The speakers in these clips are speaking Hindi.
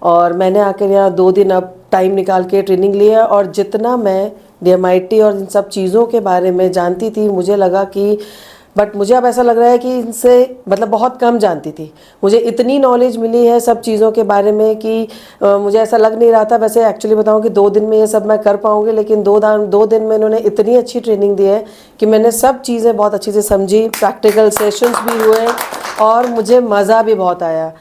और मैंने आकर यहाँ 2 दिन अब टाइम निकाल के ट्रेनिंग लिया और जितना मैं DMIT और इन सब चीज़ों के बारे में जानती थी मुझे लगा कि बट मुझे अब ऐसा लग रहा है कि इनसे मतलब बहुत कम जानती थी। मुझे इतनी नॉलेज मिली है सब चीज़ों के बारे में कि मुझे ऐसा लग नहीं रहा था। वैसे एक्चुअली बताऊं कि 2 दिन में ये सब मैं कर पाऊंगी, लेकिन 2 दिन में इन्होंने इतनी अच्छी ट्रेनिंग दी है कि मैंने सब चीज़ें बहुत अच्छे से समझी। प्रैक्टिकल सेशंस भी हुए और मुझे मज़ा भी बहुत आया।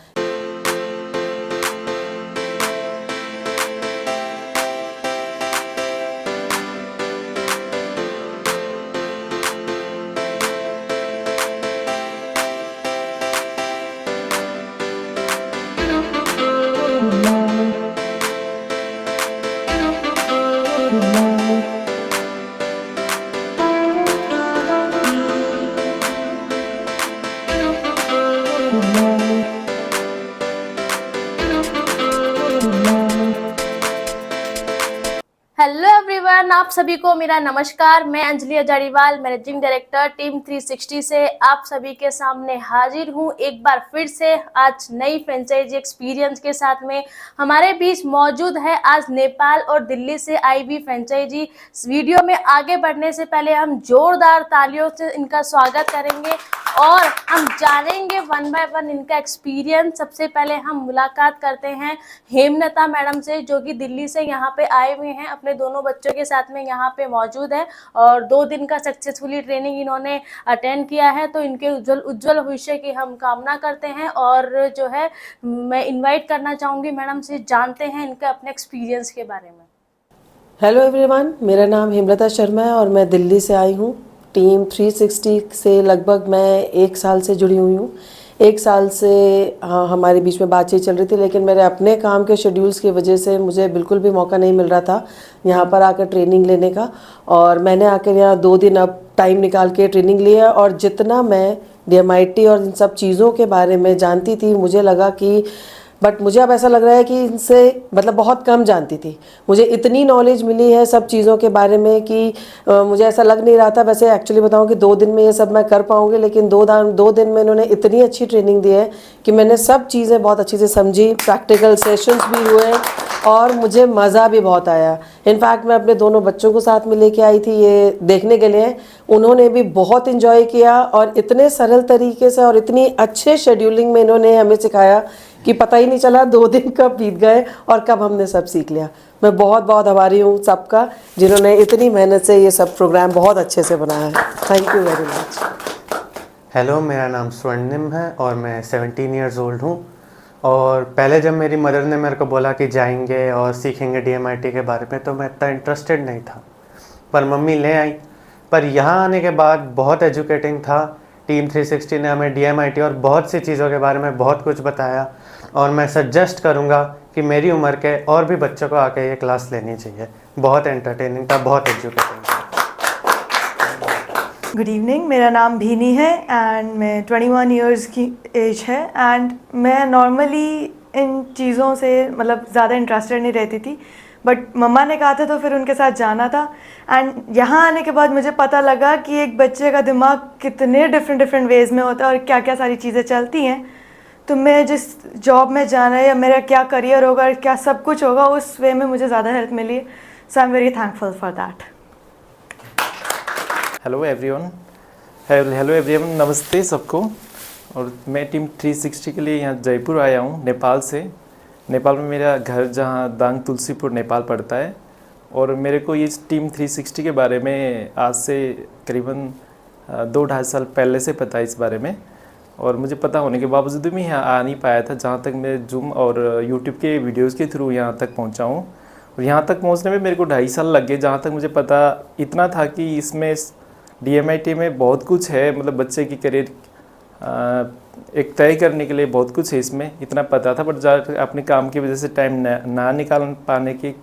हेलो एवरीवन, आप सभी को मेरा नमस्कार। मैं अंजलि अजारीवाल, मैनेजिंग डायरेक्टर टीम 360 से आप सभी के सामने हाजिर हूं एक बार फिर से आज नई फ्रेंचाइजी एक्सपीरियंस के साथ में। हमारे बीच मौजूद है आज नेपाल और दिल्ली से आई हुई फ्रेंचाइजी। वीडियो में आगे बढ़ने से पहले हम जोरदार तालियों से इनका स्वागत करेंगे और हम जानेंगे वन बाय वन इनका एक्सपीरियंस। सबसे पहले हम मुलाकात करते हैं हेमलता मैडम से, जो कि दिल्ली से यहाँ पे आए हुए हैं, अपने दोनों बच्चों के साथ में यहाँ पे मौजूद है और 2 दिन का सक्सेसफुली ट्रेनिंग इन्होंने अटेंड किया है। तो इनके उज्जवल भविष्य की हम कामना करते हैं और जो है मैं इन्वाइट करना चाहूँगी मैडम से, जानते हैं इनके अपने एक्सपीरियंस के बारे में। हेलो एवरीवन, मेरा नाम हेमलता शर्मा है और मैं दिल्ली से आई हूँ। टीम 360 से लगभग मैं 1 साल से जुड़ी हुई हूँ। 1 साल से हमारे बीच में बातचीत चल रही थी, लेकिन मेरे अपने काम के शेड्यूल्स की वजह से मुझे बिल्कुल भी मौका नहीं मिल रहा था यहाँ पर आकर ट्रेनिंग लेने का। और मैंने आकर यहाँ 2 दिन अब टाइम निकाल के ट्रेनिंग लिया और जितना मैं DMIT और इन सब चीज़ों के बारे में जानती थी मुझे लगा कि बट मुझे अब ऐसा लग रहा है कि इनसे मतलब बहुत कम जानती थी। मुझे इतनी नॉलेज मिली है सब चीज़ों के बारे में कि मुझे ऐसा लग नहीं रहा था। वैसे एक्चुअली बताऊं कि 2 दिन में ये सब मैं कर पाऊंगी, लेकिन 2 दिन में इन्होंने इतनी अच्छी ट्रेनिंग दी है कि मैंने सब चीज़ें बहुत अच्छे से समझी। प्रैक्टिकल सेशंस भी हुए और मुझे मज़ा भी बहुत आया। इनफैक्ट मैं अपने दोनों बच्चों को साथ में लेके आई थी ये देखने के लिए। उन्होंने भी बहुत इन्जॉय किया और इतने सरल तरीके से और इतनी अच्छे शेड्यूलिंग में इन्होंने हमें सिखाया कि पता ही नहीं चला 2 दिन कब बीत गए और कब हमने सब सीख लिया। मैं बहुत बहुत आभारी हूँ सबका, जिन्होंने इतनी मेहनत से ये सब प्रोग्राम बहुत अच्छे से बनाया है। Thank you very much. Hello, मेरा नाम स्वर्णिम है और मैं 17 ईयर्स ओल्ड हूँ। और पहले जब मेरी मदर ने मेरे को बोला कि जाएंगे और सीखेंगे DMIT के बारे में, तो मैं इतना इंटरेस्टेड नहीं था, पर मम्मी ले आई। पर यहाँ आने के बाद बहुत एजुकेटिंग था। टीम 360 ने हमें DMIT और बहुत सी चीज़ों के बारे में बहुत कुछ बताया और मैं सजेस्ट करूँगा कि मेरी उम्र के और भी बच्चों को आके ये क्लास लेनी चाहिए। बहुत एंटरटेनिंग था, बहुत एजुकेटिंग था। गुड इवनिंग, मेरा नाम भीनी है एंड मैं 21 इयर्स की एज है एंड मैं नॉर्मली इन चीज़ों से मतलब ज़्यादा इंटरेस्टेड नहीं रहती थी, बट मम्मा ने कहा था तो फिर उनके साथ जाना था। एंड यहाँ आने के बाद मुझे पता लगा कि एक बच्चे का दिमाग कितने डिफरेंट वेज़ में होता है और क्या क्या सारी चीज़ें चलती हैं। तो मैं जिस जॉब में जाना है या मेरा क्या करियर होगा, क्या सब कुछ होगा, उस वे में मुझे ज़्यादा हेल्प मिली। So I am very thankful for that. Hello everyone, नमस्ते सबको। और मैं टीम 360 के लिए यहाँ जयपुर आया हूँ नेपाल से। नेपाल में मेरा घर जहाँ दांग तुलसीपुर नेपाल पड़ता है। और मेरे को इस टीम 360 के बारे में आज से करीबन 2-2.5 साल पहले से पता है इस बारे में। और मुझे पता होने के बावजूद भी यहाँ आ नहीं पाया था, जहाँ तक मैं जूम और यूट्यूब के वीडियोज़ के थ्रू यहाँ तक पहुँचा हूँ। और यहाँ तक पहुँचने में मेरे को 2.5 साल लग गए। जहाँ तक मुझे पता इतना था कि इसमें DMIT में बहुत कुछ है, मतलब बच्चे की करियर एक तय करने के लिए बहुत कुछ है इसमें, इतना पता था। बट अपने काम की वजह से टाइम ना निकाल पाने के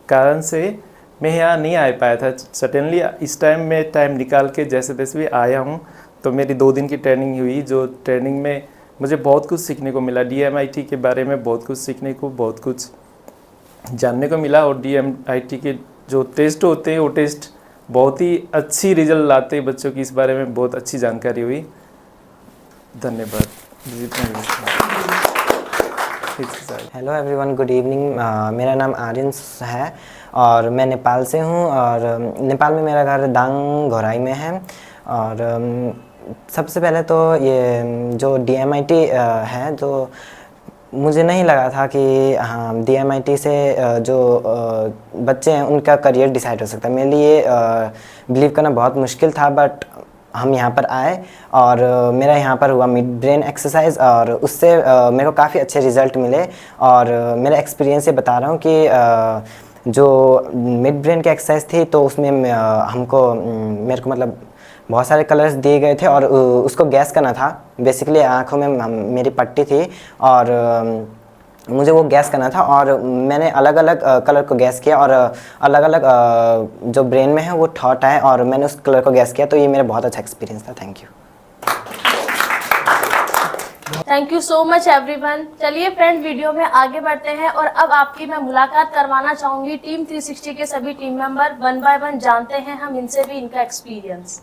कारण से मैं यहाँ नहीं आ पाया था। सडनली इस टाइम में टाइम निकाल के जैसे तैसे भी आया हूँ। तो मेरी 2 दिन की ट्रेनिंग हुई, जो ट्रेनिंग में मुझे बहुत कुछ सीखने को मिला। DMIT के बारे में बहुत कुछ सीखने को, बहुत कुछ जानने को मिला। और DMIT के जो टेस्ट होते हैं वो टेस्ट बहुत ही अच्छी रिजल्ट लाते हैं बच्चों की, इस बारे में बहुत अच्छी जानकारी हुई। धन्यवाद। Exercise. Hello everyone, good evening. मेरा नाम आर्यन है और मैं नेपाल से हूँ और नेपाल में मेरा घर दांग घोराई में है। और सबसे पहले तो ये जो DMIT है, जो मुझे नहीं लगा था कि हाँ DMIT से जो बच्चे हैं उनका करियर डिसाइड हो सकता है। मेरे लिए बिलीव करना बहुत मुश्किल था, बट हम यहाँ पर आए और मेरा यहाँ पर हुआ मिड ब्रेन एक्सरसाइज और उससे मेरे को काफ़ी अच्छे रिज़ल्ट मिले। और मेरा एक्सपीरियंस से बता रहा हूँ कि जो मिड ब्रेन की एक्सरसाइज थी तो उसमें मेरे को मतलब बहुत सारे कलर्स दिए गए थे और उसको गैस करना था। बेसिकली आँखों में मेरी पट्टी थी और मुझे वो गैस करना था और मैंने अलग अलग कलर को गैस किया और अलग अलग जो ब्रेन में है वो थॉट आए और मैंने उस कलर को गैस किया। तो ये मेरा बहुत अच्छा एक्सपीरियंस था। Thank you. Thank you so much everyone. चलिए फ्रेंड, वीडियो में आगे बढ़ते हैं और अब आपकी मैं मुलाकात करवाना चाहूंगी टीम 360 के सभी टीम मेंबर। 1 बाय 1 जानते हैं हम इनसे भी इनका एक्सपीरियंस।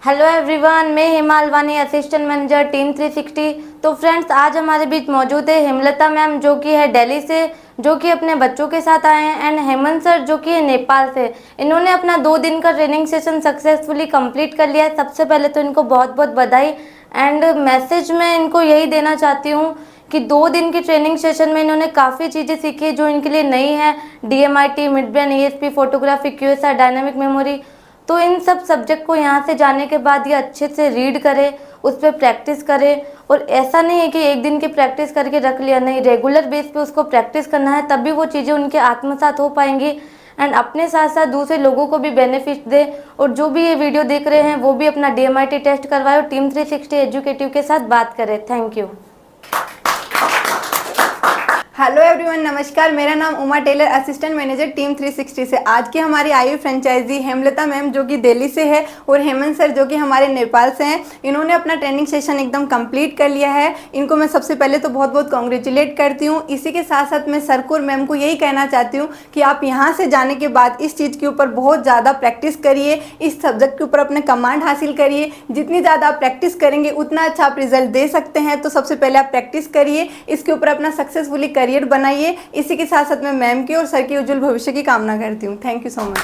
हेलो एवरीवन, मैं Hema Alwani, assistant manager team 360। तो फ्रेंड्स, आज हमारे बीच मौजूद है हेमलता मैम, जो कि है दिल्ली से, जो कि अपने बच्चों के साथ आए हैं, एंड हेमंत सर, जो कि है नेपाल से। इन्होंने अपना 2 दिन का ट्रेनिंग सेशन सक्सेसफुली कंप्लीट कर लिया है। सबसे पहले तो इनको बहुत बहुत बधाई। एंड मैसेज मैं इनको यही देना चाहती हूँ कि 2 दिन की ट्रेनिंग सेशन में इन्होंने काफ़ी चीज़ें सीखी जो इनके लिए नई है। DMIT, mid brain, ESP, photography, QSR, dynamic memory. तो इन सब सब्जेक्ट को यहाँ से जाने के बाद ये अच्छे से रीड करें, उस पर प्रैक्टिस करें। और ऐसा नहीं है कि एक दिन की प्रैक्टिस करके रख लिया, नहीं, रेगुलर बेस पे उसको प्रैक्टिस करना है, तभी वो चीज़ें उनके आत्मसात हो पाएंगी। एंड अपने साथ साथ दूसरे लोगों को भी बेनिफिट दे। और जो भी ये वीडियो देख रहे हैं वो भी अपना DMIT टेस्ट करवाए और टीम 360 एजुकेटिव के साथ बात करें। Thank you. हेलो एवरीवन, नमस्कार। मेरा नाम Uma Taylor, assistant manager team 360 से। आज की हमारी आई फ्रेंचाइजी हेमलता मैम जो कि दिल्ली से है और हेमंत सर जो कि हमारे नेपाल से हैं। इन्होंने अपना ट्रेनिंग सेशन एकदम कंप्लीट कर लिया है। इनको मैं सबसे पहले तो बहुत बहुत कॉन्ग्रेचुलेट करती हूँ। इसी के साथ साथ मैं सर को और मैम को यही कहना चाहती हूँ कि आप यहाँ से जाने के बाद इस चीज़ के ऊपर बहुत ज़्यादा प्रैक्टिस करिए, इस सब्जेक्ट के ऊपर अपने कमांड हासिल करिए। जितनी ज़्यादा आप प्रैक्टिस करेंगे उतना अच्छा आप रिजल्ट दे सकते हैं। तो सबसे पहले आप प्रैक्टिस करिए, इसके ऊपर अपना सक्सेसफुली करियर बनाइए। इसी के साथ साथ मैं मैम की और सर के उज्जवल भविष्य की कामना करती हूँ। Thank you so much.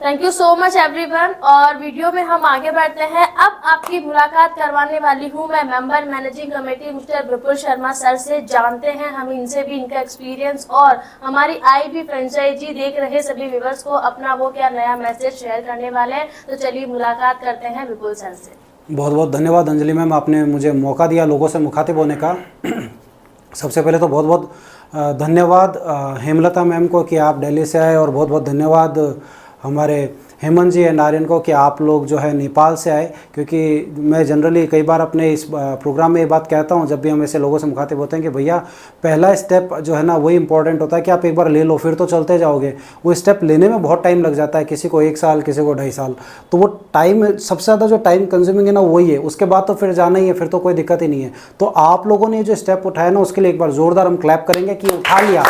Thank you so much everyone. और वीडियो में हम आगे बढ़ते हैं। अब आपकी मुलाकात करवाने वाली हूं मैं मेंबर मैनेजिंग कमेटी मिस्टर विपुल शर्मा सर से। जानते हैं हम इनसे भी इनका एक्सपीरियंस और हमारी आई भी फ्रेंचाइजी देख रहे सभी व्यूअर्स को अपना वो क्या नया मैसेज शेयर करने वाले हैं। तो चलिए मुलाकात करते हैं विपुल सर से। बहुत बहुत धन्यवाद अंजलि मैम, आपने मुझे मौका दिया लोगों से मुखातिब होने का। सबसे पहले तो बहुत बहुत धन्यवाद हेमलता मैम को कि आप दिल्ली से आए, और बहुत बहुत धन्यवाद हमारे हेमंत जी एंड आर्यन को कि आप लोग जो है नेपाल से आए। क्योंकि मैं जनरली कई बार अपने इस प्रोग्राम में ये बात कहता हूँ जब भी हम ऐसे लोगों से मुखातिब होते हैं कि भैया पहला स्टेप जो है ना वही इंपॉर्टेंट होता है कि आप एक बार ले लो फिर तो चलते जाओगे। वो स्टेप लेने में बहुत टाइम लग जाता है, किसी को 1 साल, किसी को 2.5 साल। तो वो टाइम सबसे ज़्यादा जो टाइम कंज्यूमिंग है ना वही है, उसके बाद तो फिर जाना ही है, फिर तो कोई दिक्कत ही नहीं है। तो आप लोगों ने जो स्टेप उठाया ना उसके लिए एक बार ज़ोरदार हम क्लैप करेंगे कि उठा लिया,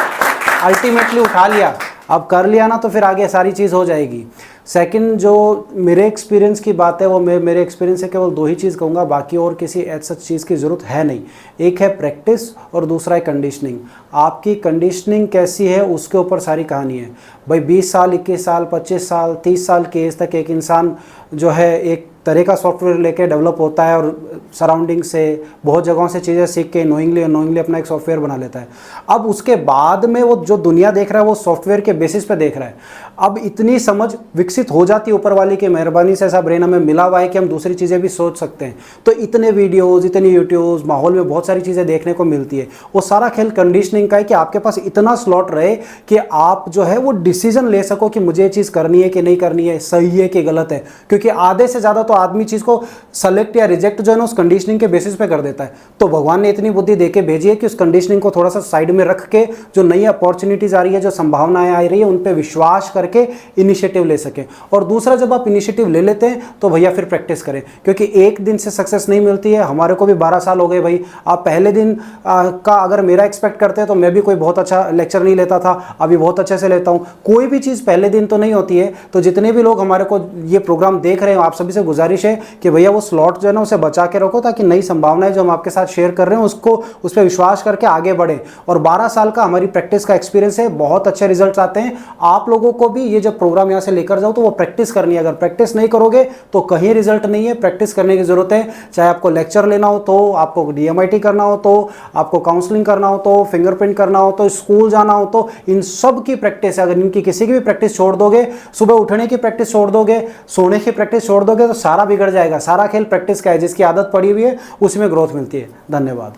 अल्टीमेटली उठा लिया। अब कर लिया ना तो फिर आगे सारी चीज़ हो जाएगी। सेकंड जो मेरे एक्सपीरियंस की बात है वो मेरे एक्सपीरियंस से केवल 2 ही चीज़ कहूँगा, बाकी और किसी ऐसा चीज़ की ज़रूरत है नहीं। एक है प्रैक्टिस और दूसरा है कंडीशनिंग। आपकी कंडीशनिंग कैसी है उसके ऊपर सारी कहानी है भाई। 20 साल, 21 साल, 25 साल, 30 साल की एज तक एक इंसान जो है एक तरह का सॉफ्टवेयर लेके डेवलप होता है और सराउंडिंग से बहुत जगहों से चीज़ें सीख के नोइंगली अपना एक सॉफ्टवेयर बना लेता है। अब उसके बाद में वो जो दुनिया देख रहा है वो सॉफ्टवेयर के बेसिस पे देख रहा है। अब इतनी समझ विकसित हो जाती है ऊपर वाली की मेहरबानी से, ऐसा ब्रेन हमें मिला हुआ है कि हम दूसरी चीज़ें भी सोच सकते हैं। तो इतने वीडियोज़, इतनी यूट्यूब्स, माहौल में बहुत सारी चीज़ें देखने को मिलती है। वो सारा खेल कंडीशनिंग का है कि आपके पास इतना स्लॉट रहे कि आप जो है वो डिसीजन ले सको कि मुझे ये चीज़ करनी है कि नहीं करनी है, सही है कि गलत है। क्योंकि आधे से ज़्यादा तो आदमी चीज़ को सेलेक्ट या रिजेक्ट जो है ना उस कंडीशनिंग के बेसिस पे कर देता है। तो भगवान ने इतनी बुद्धि देके भेजी है कि उस कंडीशनिंग को थोड़ा सा साइड में रख के जो नई अपॉर्चुनिटीज़ आ रही है, जो संभावनाएं आ रही है, उन पे विश्वास करके इनिशिएटिव ले सकें। और दूसरा, जब आप इनिशिएटिव ले लेते हैं तो भैया फिर प्रैक्टिस करें, क्योंकि एक दिन से सक्सेस नहीं मिलती है। हमारे को भी 12 साल हो गए भाई। आप पहले दिन का अगर मेरा एक्सपेक्ट करते हैं तो मैं भी कोई बहुत अच्छा लेक्चर नहीं लेता था, अभी बहुत अच्छे से लेता हूँ। कोई भी चीज़ पहले दिन तो नहीं होती है। तो जितने भी लोग हमारे को ये प्रोग्राम देख रहे हैं आप सभी से गुजारिश गुजारिश है कि भैया वो स्लॉट जो है ना उसे बचा के रखो, ताकि नई संभावनाएं जो हम आपके साथ शेयर कर रहे हैं उसको उस पर विश्वास करके आगे बढ़े। और 12 साल का हमारी प्रैक्टिस का एक्सपीरियंस है, बहुत अच्छे रिजल्ट्स आते हैं। आप लोगों को भी ये जब प्रोग्राम यहाँ से लेकर जाओ तो वो प्रैक्टिस करनी है। अगर प्रैक्टिस नहीं करोगे तो कहीं रिजल्ट नहीं है, प्रैक्टिस करने की ज़रूरत है। चाहे आपको लेक्चर लेना हो तो, आपको DMIT करना हो तो, आपको काउंसलिंग करना हो तो, फिंगरप्रिंट करना हो तो, स्कूल जाना हो तो, इन सब की प्रैक्टिस है। अगर इनकी किसी की भी प्रैक्टिस छोड़ दोगे, सुबह उठने की प्रैक्टिस छोड़ दोगे, सोने की प्रैक्टिस छोड़ दोगे तो सारा बिगड़ जाएगा। सारा खेल प्रैक्टिस का है, जिसकी आदत पड़ी हुई है उसी में ग्रोथ मिलती है। धन्यवाद।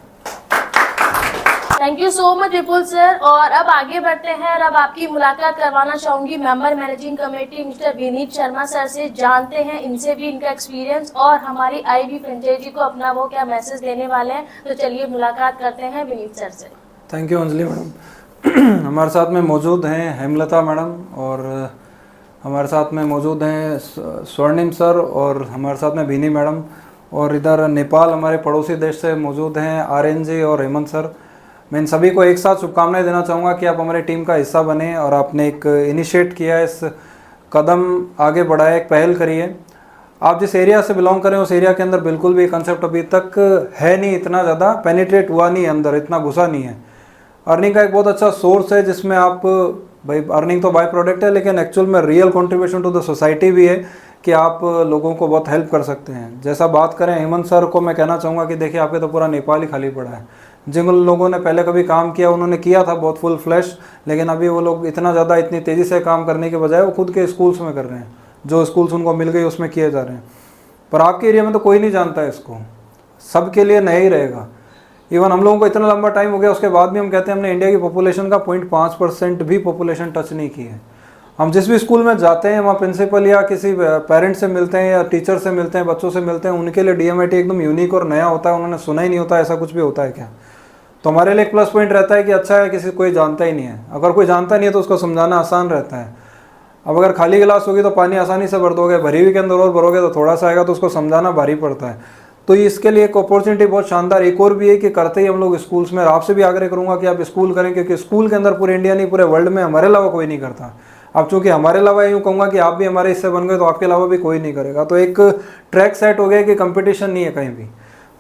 Thank you so much Vipul sir. और अब आगे बढ़ते हैं और अब आपकी मुलाकात करवाना चाहूंगी member managing committee mister Vineet Sharma sir से। जानते हैं इनसे भी इनका एक्सपीरियंस और हमारी IB फ्रेंचाइजी को अपना वो क्या मैसेज देने वाले हैं। तो चलिए मुलाकात करते हैं विनीत सर से। Thank you Anjali madam. हमारे साथ में मौजूद हैं हेमलता मैडम, और हमारे साथ में मौजूद हैं स्वर्णिम सर, और हमारे साथ में भीनी मैडम, और इधर नेपाल हमारे पड़ोसी देश से मौजूद हैं RN जी और हेमंत सर। मैं इन सभी को एक साथ शुभकामनाएं देना चाहूँगा कि आप हमारी टीम का हिस्सा बने, और आपने एक इनिशिएट किया है, इस कदम आगे बढ़ाया, एक पहल करी है। आप जिस एरिया से बिलोंग करें उस एरिया के अंदर बिल्कुल भी कंसेप्ट अभी तक है नहीं, इतना ज़्यादा पेनिट्रेट हुआ नहीं, अंदर इतना घुसा नहीं है। अर्निंग का एक बहुत अच्छा सोर्स है जिसमें आप, भाई अर्निंग तो बाय प्रोडक्ट है, लेकिन एक्चुअल में real contribution to the society भी है कि आप लोगों को बहुत हेल्प कर सकते हैं। जैसा बात करें हेमंत सर को, मैं कहना चाहूँगा कि देखिए आपके तो पूरा नेपाल ही खाली पड़ा है। जिन लोगों ने पहले कभी काम किया उन्होंने किया था बहुत फुल फ्लैश, लेकिन अभी वो लोग इतना ज़्यादा इतनी तेज़ी से काम करने के बजाय वो खुद के स्कूल्स में कर रहे हैं, जो स्कूल्स उनको मिल गई उसमें किए जा रहे हैं। पर आपके एरिया में तो कोई नहीं जानता है इसको, सबके लिए नया ही रहेगा। इवन हम लोगों को इतना लंबा टाइम हो गया, उसके बाद भी हम कहते हैं हमने इंडिया की पॉपुलेशन का 0.5% भी पॉपुलेशन टच नहीं की है। हम जिस भी स्कूल में जाते हैं वहाँ प्रिंसिपल या किसी पेरेंट्स से मिलते हैं या टीचर से मिलते हैं, बच्चों से मिलते हैं, उनके लिए DMIT एकदम यूनिक और नया होता है, उन्होंने सुना ही नहीं होता ऐसा कुछ भी होता है क्या। तो हमारे लिए एक प्लस पॉइंट रहता है कि अच्छा है किसी कोई जानता ही नहीं है। अगर कोई जानता नहीं है तो उसको समझाना आसान रहता है। अब अगर खाली गिलास होगी तो पानी आसानी से भर दोगे, भरी हुई के अंदर और भरोगे तो थोड़ा सा आएगा, तो उसको समझाना भारी पड़ता है। तो इसके लिए एक अपॉर्चुनिटी बहुत शानदार एक और भी है कि करते ही हम लोग स्कूल्स में, आपसे भी आग्रह करूंगा कि आप स्कूल करें, क्योंकि स्कूल के अंदर पूरे इंडिया नहीं पूरे वर्ल्ड में हमारे अलावा कोई नहीं करता। अब चूंकि हमारे अलावा यूँ कहूँगा कि आप भी हमारे हिस्से बन गए तो आपके अलावा भी कोई नहीं करेगा। तो एक ट्रैक सेट हो गया कि कंपटीशन नहीं है कहीं भी,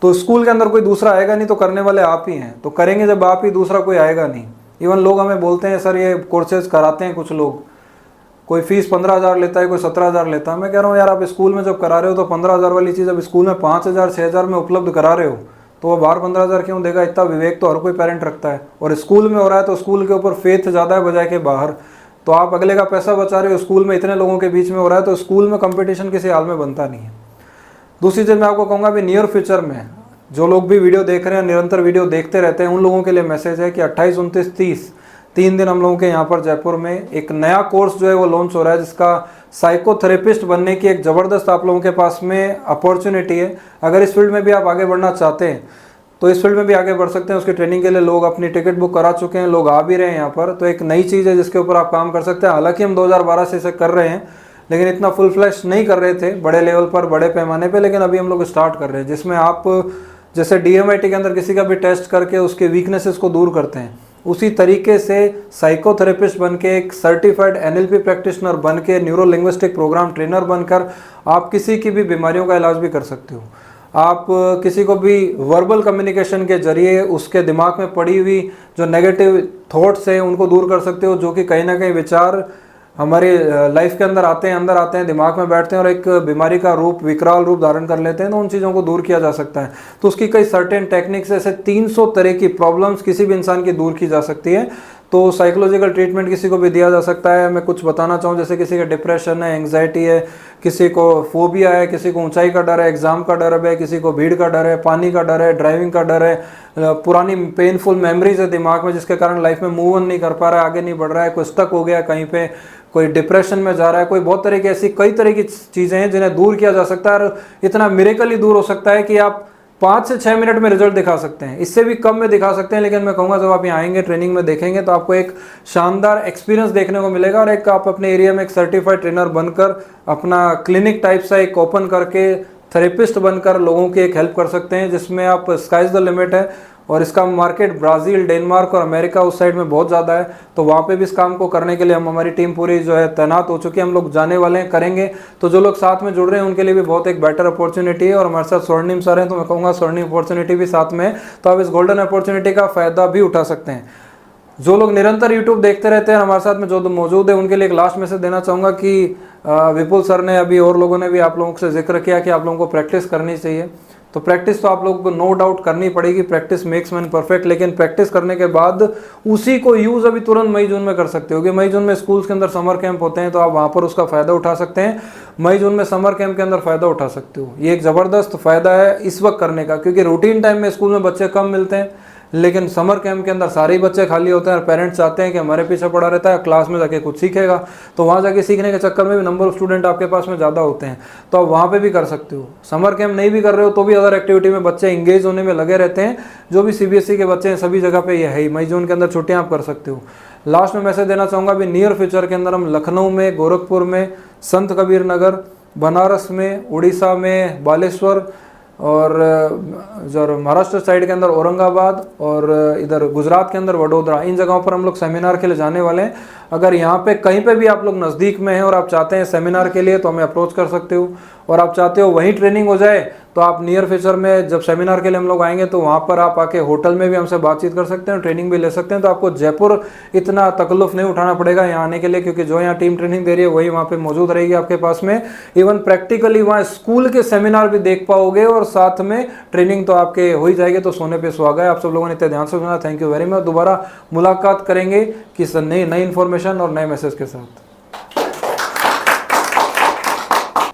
तो स्कूल के अंदर कोई दूसरा आएगा नहीं, तो करने वाले आप ही हैं। तो करेंगे जब आप ही, दूसरा कोई आएगा नहीं। इवन लोग हमें बोलते हैं सर ये कोर्सेज कराते हैं कुछ लोग, कोई फीस 15,000 लेता है, कोई 17,000 लेता है। मैं कह रहा हूँ यार आप स्कूल में जब करा रहे हो तो 15,000 वाली चीज़ अब स्कूल में 5,000 6,000 में उपलब्ध करा रहे हो, तो वो बाहर 15,000 क्यों देगा। इतना विवेक तो हर कोई पेरेंट रखता है। और स्कूल में हो रहा है तो स्कूल के ऊपर फेथ ज़्यादा है बजाय के बाहर। तो आप अगले का पैसा बचा रहे हो, स्कूल में इतने लोगों के बीच में हो रहा है, तो स्कूल में कंपटीशन किसी हाल में बनता नहीं है। दूसरी चीज़ मैं आपको कहूँगा अभी नियर फ्यूचर में जो लोग भी वीडियो देख रहे हैं, निरंतर वीडियो देखते रहते हैं, उन लोगों के लिए मैसेज है कि 28, 29, 30 3 दिन हम लोगों के यहाँ पर जयपुर में एक नया कोर्स जो है वो लॉन्च हो रहा है, जिसका साइकोथेरेपिस्ट बनने की एक ज़बरदस्त आप लोगों के पास में अपॉर्चुनिटी है। अगर इस फील्ड में भी आप आगे बढ़ना चाहते हैं तो इस फील्ड में भी आगे बढ़ सकते हैं। उसकी ट्रेनिंग के लिए लोग अपनी टिकट बुक करा चुके हैं, लोग आ भी रहे हैं यहाँ पर। तो एक नई चीज़ है जिसके ऊपर आप काम कर सकते हैं। हालांकि हम 2012 से इसे कर रहे हैं, लेकिन इतना फुल फ्लैश नहीं कर रहे थे बड़े लेवल पर, बड़े पैमाने पे, लेकिन अभी हम लोग स्टार्ट कर रहे हैं, जिसमें आप जैसे DMIT के अंदर किसी का भी टेस्ट करके उसके वीकनेसेस को दूर करते हैं, उसी तरीके से साइकोथेरेपिस्ट बन के, एक सर्टिफाइड NLP प्रैक्टिशनर बन के, न्यूरो लिंग्विस्टिक प्रोग्राम ट्रेनर बनकर आप किसी की भी बीमारियों का इलाज भी कर सकते हो। आप किसी को भी वर्बल कम्युनिकेशन के जरिए उसके दिमाग में पड़ी हुई जो नेगेटिव थॉट्स हैं उनको दूर कर सकते हो, जो कि कहीं ना कहीं विचार हमारे लाइफ के अंदर आते हैं, दिमाग में बैठते हैं और एक बीमारी का रूप, विकराल रूप धारण कर लेते हैं। तो उन चीज़ों को दूर किया जा सकता है। तो उसकी कई सर्टेन टेक्निक्स, ऐसे 300 तरह की प्रॉब्लम्स किसी भी इंसान की दूर की जा सकती है। तो साइकोलॉजिकल ट्रीटमेंट किसी को भी दिया जा सकता है। मैं कुछ बताना चाहूँ, जैसे किसी का डिप्रेशन है, एंग्जाइटी है, किसी को फोबिया है, किसी को ऊंचाई का डर है, एग्जाम का डर है, किसी को भीड़ का डर है, पानी का डर है, ड्राइविंग का डर है, पुरानी पेनफुल मेमोरीज है दिमाग में जिसके कारण लाइफ में मूव ऑन नहीं कर पा रहा है, आगे नहीं बढ़ रहा है, कोई स्टक हो गया कहीं पे, कोई डिप्रेशन में जा रहा है, कोई बहुत तरह की ऐसी कई तरह की चीज़ें हैं जिन्हें दूर किया जा सकता है। और इतना मिरेकली दूर हो सकता है कि आप 5 से 6 मिनट में रिजल्ट दिखा सकते हैं, इससे भी कम में दिखा सकते हैं। लेकिन मैं कहूँगा जब आप यहाँ आएंगे, ट्रेनिंग में देखेंगे, तो आपको एक शानदार एक्सपीरियंस देखने को मिलेगा। और एक आप अपने एरिया में एक सर्टिफाइड ट्रेनर बनकर अपना क्लिनिक टाइप सा एक ओपन करके थेरेपिस्ट बनकर लोगों की एक हेल्प कर सकते हैं, जिसमें आप स्काइज द लिमिट है। और इसका मार्केट ब्राज़ील, डेनमार्क और अमेरिका उस साइड में बहुत ज़्यादा है। तो वहाँ पे भी इस काम को करने के लिए हमारी टीम पूरी जो है तैनात हो चुकी है। हम लोग जाने वाले हैं, करेंगे। तो जो लोग साथ में जुड़ रहे हैं उनके लिए भी बहुत एक बेटर अपॉर्चुनिटी है। और हमारे साथ स्वर्णिम सर हैं, तो मैं कहूँगा स्वर्णिम अपॉर्चुनिटी भी साथ में है, तो आप इस गोल्डन अपॉर्चुनिटी का फ़ायदा भी उठा सकते हैं। जो लोग निरंतर यूट्यूब देखते रहते हैं हमारे साथ में जो मौजूद है, उनके लिए एक लास्ट मैसेज देना चाहूँगा कि विपुल सर ने अभी और लोगों ने भी आप लोगों से जिक्र किया कि आप लोगों को प्रैक्टिस करनी चाहिए। तो प्रैक्टिस तो आप लोगों को नो डाउट करनी पड़ेगी, प्रैक्टिस मेक्स मैन परफेक्ट। लेकिन प्रैक्टिस करने के बाद उसी को यूज़ अभी तुरंत मई जून में कर सकते हो, कि मई जून में स्कूल्स के अंदर समर कैंप होते हैं, तो आप वहाँ पर उसका फ़ायदा उठा सकते हैं। मई जून में समर कैंप के अंदर फ़ायदा उठा सकते हो। ये एक ज़बरदस्त फ़ायदा है इस वक्त करने का, क्योंकि रूटीन टाइम में स्कूल में बच्चे कम मिलते हैं, लेकिन समर कैंप के अंदर सारे ही बच्चे खाली होते हैं और पेरेंट्स चाहते हैं कि हमारे पीछे पड़ा रहता है, क्लास में जाके कुछ सीखेगा। तो वहाँ जाके सीखने के चक्कर में भी नंबर ऑफ स्टूडेंट आपके पास में ज़्यादा होते हैं, तो आप वहाँ पे भी कर सकते हो। समर कैंप नहीं भी कर रहे हो तो भी अदर एक्टिविटी में बच्चे इंगेज होने में लगे रहते हैं। जो भी CBSE के बच्चे हैं सभी जगह पे ये है ही, मई जून के अंदर छुट्टियाँ आप कर सकते हो। लास्ट में मैसेज देना चाहूँगा, अभी नियर फ्यूचर के अंदर हम लखनऊ में, गोरखपुर में, संत कबीर नगर, बनारस में, उड़ीसा में, बालेश्वर, और जो महाराष्ट्र साइड के अंदर औरंगाबाद, और इधर गुजरात के अंदर वडोदरा, इन जगहों पर हम लोग सेमिनार के लिए जाने वाले हैं। अगर यहाँ पे कहीं पे भी आप लोग नज़दीक में हैं और आप चाहते हैं सेमिनार के लिए, तो हमें अप्रोच कर सकते हो। और आप चाहते हो वहीं ट्रेनिंग हो जाए, तो आप नियर फ्यूचर में जब सेमिनार के लिए हम लोग आएंगे तो वहाँ पर आप आके होटल में भी हमसे बातचीत कर सकते हैं, ट्रेनिंग भी ले सकते हैं। तो आपको जयपुर इतना तकल्लुफ़ नहीं उठाना पड़ेगा यहाँ आने के लिए, क्योंकि जो यहाँ टीम ट्रेनिंग दे रही है वही वहाँ पे मौजूद रहेगी आपके पास में। इवन प्रैक्टिकली वहाँ स्कूल के सेमिनार भी देख पाओगे और साथ में ट्रेनिंग तो आपके हो ही जाएगी। तो सोने पे सुहागा है। आप सब लोगों ने इतने ध्यान से सुना, थैंक यू वेरी मच। दोबारा मुलाकात करेंगे किसी नई इन्फॉर्मेशन और नए मैसेज के साथ।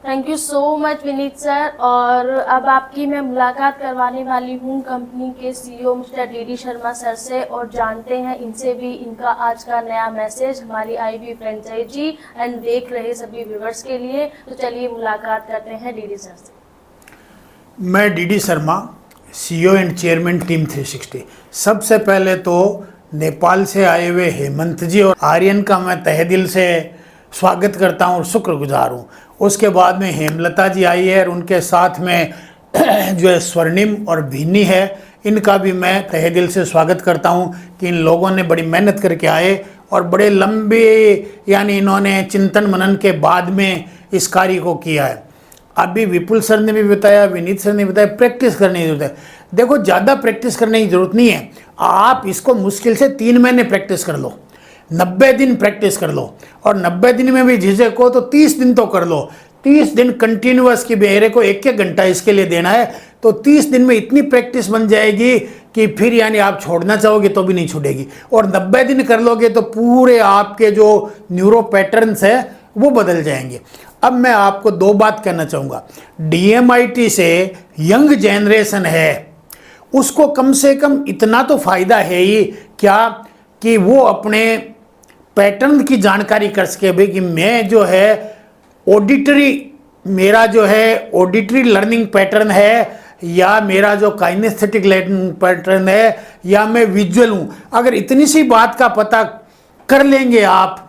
Thank you so much Vineet sir. और अब आपकी मैं मुलाकात करवाने वाली हूँ कंपनी के CEO mister DD Sharma sir से, और जानते हैं इनसे भी इनका आज का नया मैसेज हमारी IB फ्रेंचाइजी एंड देख रहे सभी व्यूवर्स के लिए। तो चलिए मुलाकात करते हैं DD सर से। मैं DD Sharma, CEO and chairman team 360। सबसे पहले तो नेपाल से आए हुए हेमंत जी और आर्यन का मैं तहे दिल से स्वागत करता हूँ और शुक्रगुजार हूँ। उसके बाद में हेमलता जी आई है और उनके साथ में जो है स्वर्णिम और भीनी है, इनका भी मैं तहे दिल से स्वागत करता हूँ कि इन लोगों ने बड़ी मेहनत करके आए और बड़े लंबे यानी इन्होंने चिंतन मनन के बाद में इस कार्य को किया है। अभी विपुल सर ने भी बताया, विनीत सर ने बताया, प्रैक्टिस करने की जरूरत है। देखो ज़्यादा प्रैक्टिस करने की ज़रूरत नहीं है, आप इसको मुश्किल से 3 महीने प्रैक्टिस कर लो, 90 दिन प्रैक्टिस कर लो, और 90 दिन में भी झिझक हो तो 30 दिन तो कर लो। 30 दिन कंटिन्यूअस की बेहरे को 1-1 घंटा इसके लिए देना है, तो 30 दिन में इतनी प्रैक्टिस बन जाएगी कि फिर यानी आप छोड़ना चाहोगे तो भी नहीं छूटेगी। और 90 दिन कर लोगे तो पूरे आपके जो न्यूरो पैटर्न्स है वो बदल जाएंगे। अब मैं आपको 2 बात कहना चाहूँगा। DMIT से यंग जनरेशन है उसको कम से कम इतना तो फ़ायदा है ही क्या कि वो अपने पैटर्न की जानकारी कर सके भाई कि मैं जो है ऑडिटरी, मेरा जो है ऑडिटरी लर्निंग पैटर्न है या मेरा जो काइनेस्थेटिक लर्निंग पैटर्न है या मैं विजुअल हूँ। अगर इतनी सी बात का पता कर लेंगे आप,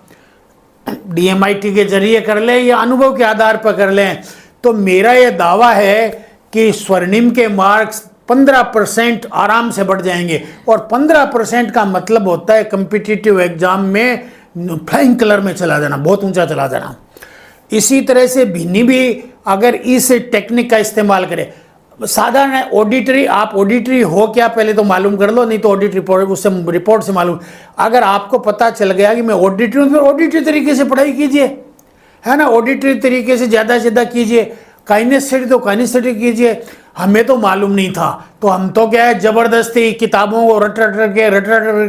DMIT के जरिए कर लें या अनुभव के आधार पर कर लें, तो मेरा ये दावा है कि स्वर्णिम के मार्क्स 15% आराम से बढ़ जाएंगे। और 15% का मतलब होता है कम्पिटिटिव एग्जाम में फ्लाइंग कलर में चला जाना, बहुत ऊंचा चला जाना। इसी तरह से भिन्नी भी अगर इस टेक्निक का इस्तेमाल करें, साधारण ऑडिटरी, आप ऑडिटरी हो क्या पहले तो मालूम कर लो, नहीं तो ऑडिट रिपोर्ट उससे रिपोर्ट से मालूम। अगर आपको पता चल गया कि मैं ऑडिटरी हूँ, फिर ऑडिटरी तरीके से पढ़ाई कीजिए, है ना, ऑडिटरी तरीके से ज़्यादा से ज़्यादा कीजिए। काइनेस्थेटिक तो काइनेस्थेटिक कीजिए। हमें तो मालूम नहीं था, तो हम तो क्या है ज़बरदस्ती किताबों को रट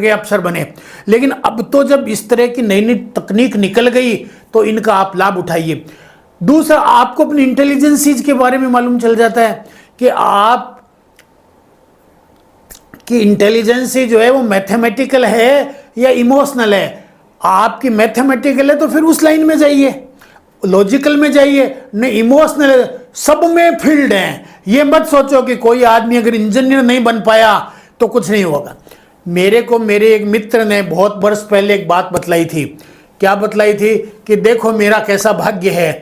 के अफसर बने। लेकिन अब तो जब इस तरह की नई नई तकनीक निकल गई तो इनका आप लाभ उठाइए। दूसरा, आपको अपनी इंटेलिजेंसीज के बारे में मालूम चल जाता है कि आप की इंटेलिजेंसी जो है वो मैथमेटिकल है या इमोशनल है। आपकी मैथमेटिकल है तो फिर उस लाइन में जाइए, लॉजिकल में जाइए, नहीं इमोशनल, सब में फील्ड है। ये मत सोचो कि कोई आदमी अगर इंजीनियर नहीं बन पाया तो कुछ नहीं होगा। मेरे को मेरे एक मित्र ने बहुत वर्ष पहले एक बात बतलाई थी। क्या बतलाई थी कि देखो मेरा कैसा भाग्य है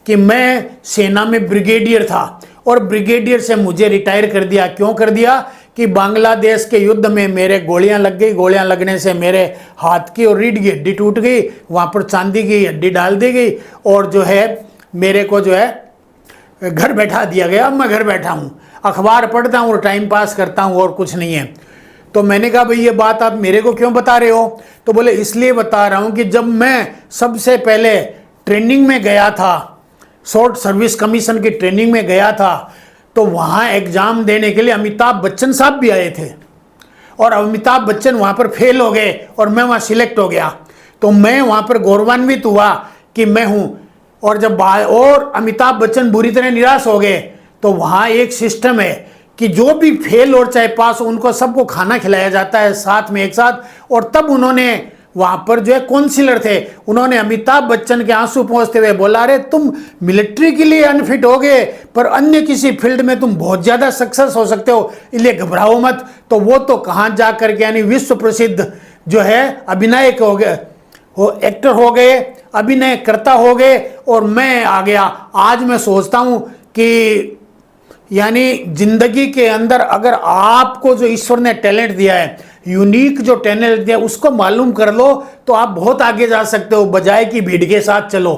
कि मैं सेना में ब्रिगेडियर था और ब्रिगेडियर से मुझे रिटायर कर दिया। क्यों कर दिया कि बांग्लादेश के युद्ध में मेरे गोलियां लग गई, गोलियां लगने से मेरे हाथ की और रीढ़ की हड्डी टूट गई, वहाँ पर चांदी की हड्डी डाल दी गई और जो है मेरे को जो है घर बैठा दिया गया। अब मैं घर बैठा हूँ, अखबार पढ़ता हूँ और टाइम पास करता हूँ और कुछ नहीं है। तो मैंने कहा भाई ये बात आप मेरे को क्यों बता रहे हो? तो बोले इसलिए बता रहा हूँ कि जब मैं सबसे पहले ट्रेनिंग में गया था, शॉर्ट सर्विस कमीशन की ट्रेनिंग में गया था, तो वहाँ एग्ज़ाम देने के लिए अमिताभ बच्चन साहब भी आए थे और अमिताभ बच्चन वहाँ पर फेल हो गए और मैं वहाँ सिलेक्ट हो गया। तो मैं वहाँ पर गौरवान्वित हुआ कि मैं हूँ। और जब और अमिताभ बच्चन बुरी तरह निराश हो गए तो वहाँ एक सिस्टम है कि जो भी फेल और चाहे पास हो उनको सबको खाना खिलाया जाता है साथ में एक साथ। और तब उन्होंने वहाँ पर जो है काउंसिलर थे, उन्होंने अमिताभ बच्चन के आंसू पोंछते हुए बोला, अरे तुम मिलिट्री के लिए अनफिट हो गए पर अन्य किसी फील्ड में तुम बहुत ज़्यादा सक्सेस हो सकते हो, इसलिए घबराओ मत। तो वो तो कहाँ जा करके यानी विश्व प्रसिद्ध जो है अभिनय हो गए, एक्टर हो गए, अभिनय करता हो गए और मैं आ गया। आज मैं सोचता हूँ कि यानी जिंदगी के अंदर अगर आपको जो ईश्वर ने टैलेंट दिया है, यूनिक जो टैलेंट दिया है, उसको मालूम कर लो तो आप बहुत आगे जा सकते हो, बजाय कि भीड़ के साथ चलो।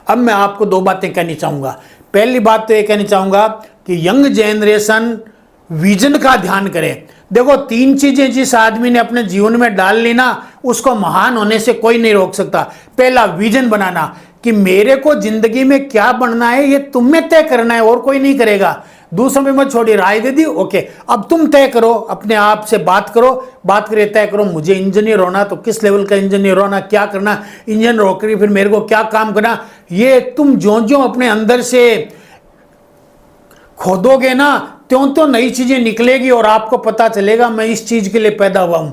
अब मैं आपको दो बातें कहनी चाहूँगा। पहली बात तो ये कहनी चाहूँगा कि यंग जनरेशन विजन का ध्यान करे। देखो 3 चीजें जिस आदमी ने अपने जीवन में डाल ली ना, उसको महान होने से कोई नहीं रोक सकता। पहला विजन बनाना कि मेरे को जिंदगी में क्या बनना है ये तुम्हें तय करना है और कोई नहीं करेगा। दूसरों पे मत छोड़िए, राय दे दी ओके, अब तुम तय करो, अपने आप से बात करो, बात करिए, तय करो मुझे इंजीनियर होना तो किस लेवल का इंजीनियर होना, क्या करना, इंजीनियर होकर फिर मेरे को क्या काम करना। ये तुम जो अपने अंदर से खोदोगे ना त्यों नई चीजें निकलेगी और आपको पता चलेगा मैं इस चीज के लिए पैदा हुआ हूं।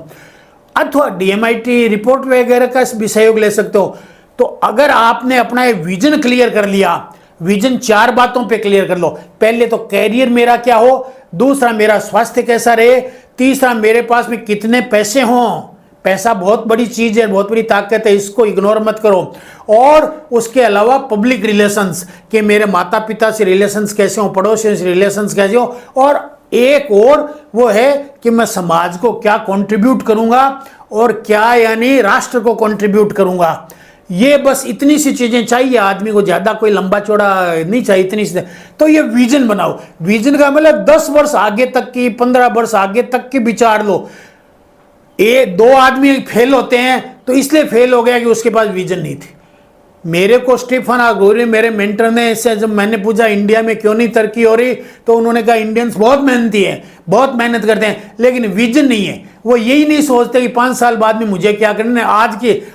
अथवा DMIT रिपोर्ट वगैरह का भी सहयोग ले सकते हो। तो अगर आपने अपना एक विजन क्लियर कर लिया, विजन 4 बातों पे क्लियर कर लो। पहले तो कैरियर मेरा क्या हो, दूसरा मेरा स्वास्थ्य कैसा रहे, तीसरा मेरे पास में कितने पैसे हों। पैसा बहुत बड़ी चीज है, बहुत बड़ी ताकत है, इसको इग्नोर मत करो। और उसके अलावा पब्लिक रिलेशंस कि मेरे माता पिता से रिलेशंस कैसे हो, पड़ोसियों से रिलेशंस कैसे हो। और एक और वो है कि मैं समाज को क्या कंट्रीब्यूट करूंगा और क्या यानी राष्ट्र को कंट्रीब्यूट करूंगा। ये बस इतनी सी चीजें चाहिए आदमी को, ज्यादा कोई लंबा चौड़ा नहीं चाहिए, इतनी सी। तो ये विजन बनाओ। विजन का मतलब 10 वर्ष आगे तक की, 15 वर्ष आगे तक की विचार लो। ये 2 आदमी फेल होते हैं तो इसलिए फेल हो गया कि उसके पास विजन नहीं थी। मेरे को स्टीफन आगोरी मेरे मेंटर ने इससे जब मैंने पूछा इंडिया में क्यों नहीं तरक्की हो रही, तो उन्होंने कहा इंडियंस बहुत मेहनती हैं, बहुत मेहनत करते हैं, लेकिन विजन नहीं है। वो यही नहीं सोचते कि 5 साल बाद में मुझे क्या करना है,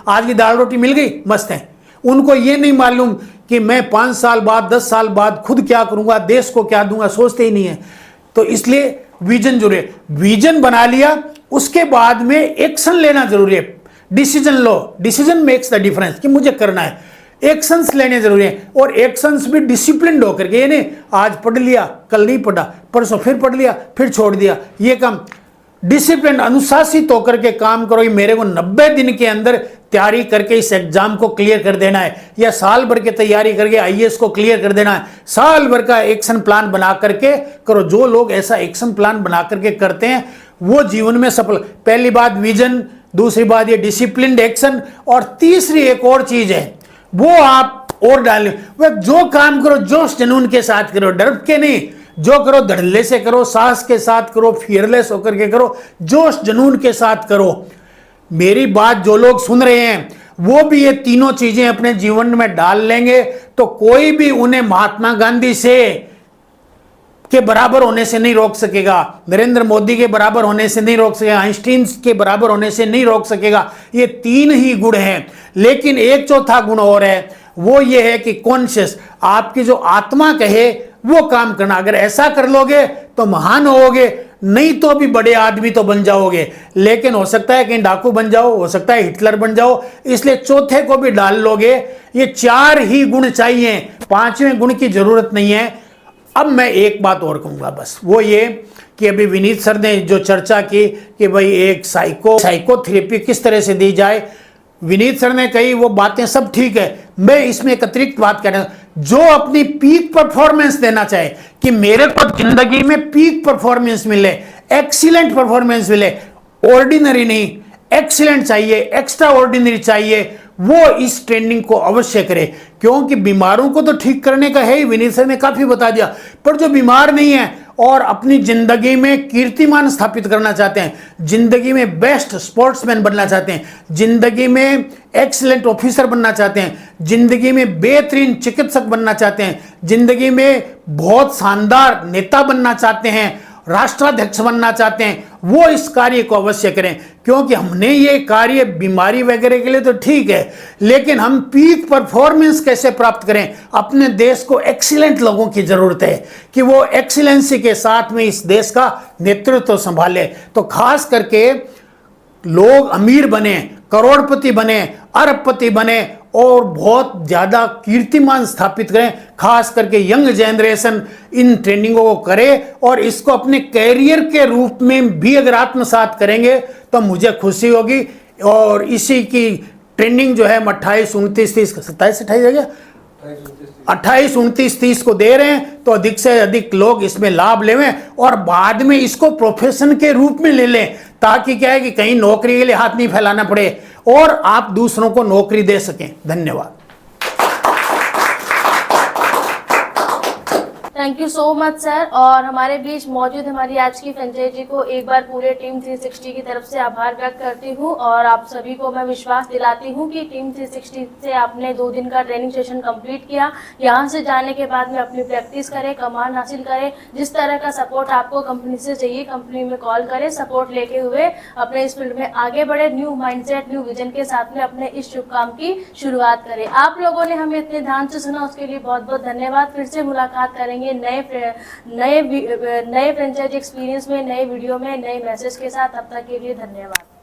आज की दाल रोटी मिल गई मस्त है। उनको ये नहीं मालूम कि मैं 5 साल बाद, 10 साल बाद खुद क्या करूंगा, देश को क्या दूंगा, सोचते ही नहीं है। तो इसलिए विजन जरूरी है। विजन बना लिया, उसके बाद में एक्शन लेना जरूरी है। Decision low, decision makes the difference कि मुझे करना है। एक्शंस लेने जरूरी है और एक्शंस भी डिसिप्लिन होकर के, ये नहीं आज पढ़ लिया कल नहीं पढ़ा, परसों फिर पढ़ लिया फिर छोड़ दिया, ये काम। डिसिप्लिन अनुशासित होकर के काम करो। ये मेरे को 90 दिन के अंदर तैयारी करके इस एग्जाम को क्लियर कर देना है, या साल भर की तैयारी करके IAS को क्लियर कर देना है। साल भर का एक्शन प्लान बना करके करो। जो लोग ऐसा एक्शन प्लान बना करके करते हैं वो जीवन में सफल। पहली बात विजन, दूसरी बात ये डिसिप्लिन्ड एक्शन, और तीसरी एक और चीज है वो आप और डालें। वह जो काम करो जोश जुनून के साथ करो, डर के नहीं। जो करो धड़ल्ले से करो, साहस के साथ करो, फियरलेस होकर के करो, जोश जुनून के साथ करो। मेरी बात जो लोग सुन रहे हैं वो भी ये तीनों चीजें अपने जीवन में डाल लेंगे तो कोई भी उन्हें महात्मा गांधी से के बराबर होने से नहीं रोक सकेगा, नरेंद्र मोदी के बराबर होने से नहीं रोक सकेगा, आइंस्टीन के बराबर होने से नहीं रोक सकेगा। ये 3 ही गुण हैं। लेकिन एक चौथा गुण और है, वो ये है कि कॉन्शियस, आपकी जो आत्मा कहे वो काम करना। अगर ऐसा कर लोगे तो महान होगे, नहीं तो भी बड़े आदमी तो बन जाओगे, लेकिन हो सकता है कि डाकू बन जाओ, हो सकता है हिटलर बन जाओ। इसलिए चौथे को भी डाल लोगे। ये 4 ही गुण चाहिए, 5वें गुण की जरूरत नहीं है। अब मैं एक बात और कहूंगा बस, वो ये कि अभी विनीत सर ने जो चर्चा की कि भाई एक साइकोथेरेपी किस तरह से दी जाए, विनीत सर ने कही वो बातें सब ठीक है। मैं इसमें एक अतिरिक्त बात कह रहा हूं, जो अपनी पीक परफॉर्मेंस देना चाहे कि मेरे को जिंदगी में पीक परफॉर्मेंस मिले, एक्सीलेंट परफॉर्मेंस मिले, ऑर्डिनरी नहीं एक्सीलेंट चाहिए, एक्स्ट्रा ऑर्डिनरी चाहिए, वो इस ट्रेनिंग को अवश्य करे। क्योंकि बीमारों को तो ठीक करने का है ही, विनीत सर ने काफी बता दिया, पर जो बीमार नहीं है और अपनी जिंदगी में कीर्तिमान स्थापित करना चाहते हैं, जिंदगी में बेस्ट स्पोर्ट्समैन बनना चाहते हैं, जिंदगी में एक्सीलेंट ऑफिसर बनना चाहते हैं, जिंदगी में बेहतरीन चिकित्सक बनना चाहते हैं, जिंदगी में बहुत शानदार नेता बनना चाहते हैं, राष्ट्राध्यक्ष बनना चाहते हैं, वो इस कार्य को अवश्य करें। क्योंकि हमने ये कार्य बीमारी वगैरह के लिए तो ठीक है, लेकिन हम पीक परफॉर्मेंस कैसे प्राप्त करें, अपने देश को एक्सीलेंट लोगों की जरूरत है कि वो एक्सीलेंसी के साथ में इस देश का नेतृत्व संभाले। तो खास करके लोग अमीर बने, करोड़पति बने, अरबपति बने और बहुत ज़्यादा कीर्तिमान स्थापित करें। खास करके यंग जनरेशन इन ट्रेनिंगों को करे और इसको अपने कैरियर के रूप में भी अगर आत्मसात करेंगे तो मुझे खुशी होगी। और इसी की ट्रेनिंग जो है हम 28, 29, 30, 27, 28 हो गया, 28, 29, 30 को दे रहे हैं। तो अधिक से अधिक लोग इसमें लाभ लेवें और बाद में इसको प्रोफेशन के रूप में ले लें, ताकि क्या है कि कहीं नौकरी के लिए हाथ नहीं फैलाना पड़े और आप दूसरों को नौकरी दे सकें। धन्यवाद। Thank you so much sir. और हमारे बीच मौजूद हमारी आज की फ्रेंचाइजी को एक बार पूरे टीम 360 की तरफ से आभार व्यक्त करती हूँ और आप सभी को मैं विश्वास दिलाती हूँ कि टीम 360 से आपने 2 दिन का ट्रेनिंग सेशन कंप्लीट किया। यहाँ से जाने के बाद में अपनी प्रैक्टिस करें, कमांड हासिल करें, जिस तरह का सपोर्ट आपको कंपनी से चाहिए कंपनी में कॉल करें, सपोर्ट लेके हुए अपने इस फील्ड में आगे बढ़े, न्यू माइंडसेट, न्यू विजन के साथ में अपने इस शुभ काम की शुरुआत करें। आप लोगों ने हमें इतने ध्यान से सुना, उसके लिए बहुत बहुत धन्यवाद। फिर से मुलाकात करेंगे नए फ्रेंचाइजी एक्सपीरियंस में, नए वीडियो में, नए मैसेज के साथ। तब तक के लिए धन्यवाद।